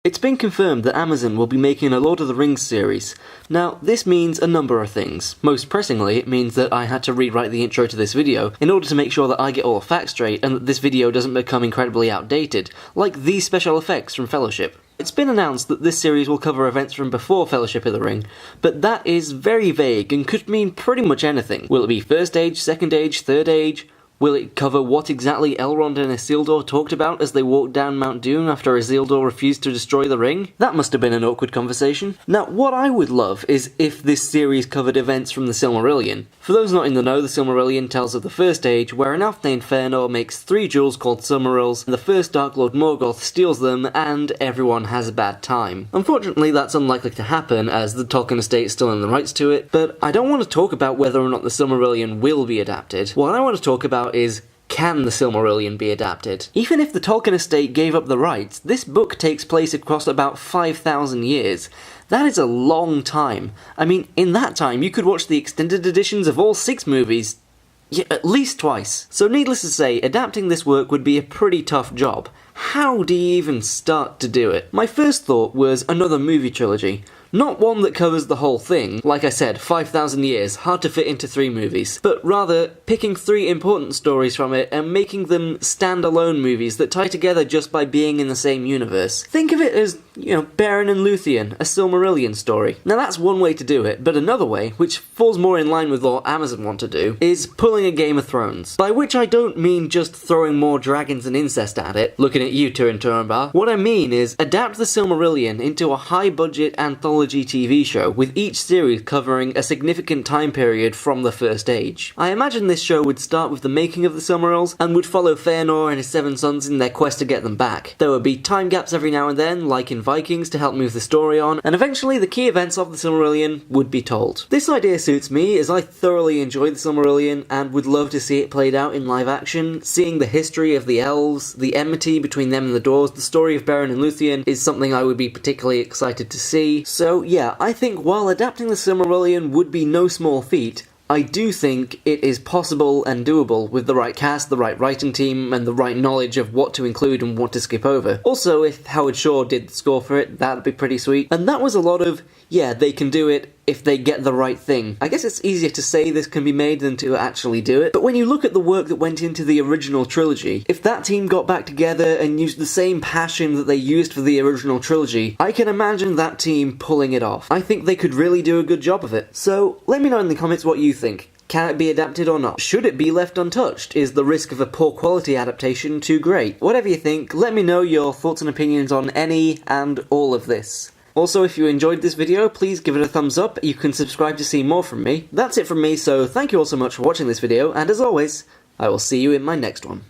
It's been confirmed that Amazon will be making a Lord of the Rings series. Now, this means a number of things. Most pressingly, it means that I had to rewrite the intro to this video in order to make sure that I get all the facts straight and that this video doesn't become incredibly outdated, like these special effects from Fellowship. It's been announced that this series will cover events from before Fellowship of the Ring, but that is very vague and could mean pretty much anything. Will it be First Age, Second Age, Third Age? Will it cover what exactly Elrond and Isildur talked about as they walked down Mount Doom after Isildur refused to destroy the ring? That must have been an awkward conversation. Now, what I would love is if this series covered events from the Silmarillion. For those not in the know, the Silmarillion tells of the First Age, where an elf named Fëanor makes 3 jewels called Silmarils, and the first Dark Lord Morgoth steals them, and everyone has a bad time. Unfortunately, that's unlikely to happen, as the Tolkien estate is still in the rights to it, but I don't want to talk about whether or not the Silmarillion will be adapted. What I want to talk about is, can the Silmarillion be adapted? Even if the Tolkien estate gave up the rights, this book takes place across about 5,000 years. That is a long time. I mean, in that time you could watch the extended editions of all 6 movies, yeah, at least twice. So needless to say, adapting this work would be a pretty tough job. How do you even start to do it? My first thought was another movie trilogy. Not one that covers the whole thing, like I said, 5,000 years, hard to fit into 3 movies, but rather picking 3 important stories from it and making them standalone movies that tie together just by being in the same universe. Think of it as, Beren and Luthien, a Silmarillion story. Now that's one way to do it, but another way, which falls more in line with what Amazon want to do, is pulling a Game of Thrones. By which I don't mean just throwing more dragons and incest at it, looking at you, Turin Turambar. What I mean is adapt the Silmarillion into a high-budget anthology TV show, with each series covering a significant time period from the First Age. I imagine this show would start with the making of the Silmarils, and would follow Fëanor and his 7 sons in their quest to get them back. There would be time gaps every now and then, like in Vikings, to help move the story on, and eventually the key events of the Silmarillion would be told. This idea suits me, as I thoroughly enjoyed the Silmarillion, and would love to see it played out in live action. Seeing the history of the elves, the enmity between them and the Dwarves, the story of Beren and Luthien is something I would be particularly excited to see. So yeah, I think while adapting the Silmarillion would be no small feat, I do think it is possible and doable with the right cast, the right writing team, and the right knowledge of what to include and what to skip over. Also, if Howard Shore did the score for it, that'd be pretty sweet. And that was a lot of, yeah, they can do it if they get the right thing. I guess it's easier to say this can be made than to actually do it, but when you look at the work that went into the original trilogy, if that team got back together and used the same passion that they used for the original trilogy, I can imagine that team pulling it off. I think they could really do a good job of it. So, let me know in the comments what you think. Can it be adapted or not? Should it be left untouched? Is the risk of a poor quality adaptation too great? Whatever you think, let me know your thoughts and opinions on any and all of this. Also, if you enjoyed this video, please give it a thumbs up. You can subscribe to see more from me. That's it from me, so thank you all so much for watching this video, and as always, I will see you in my next one.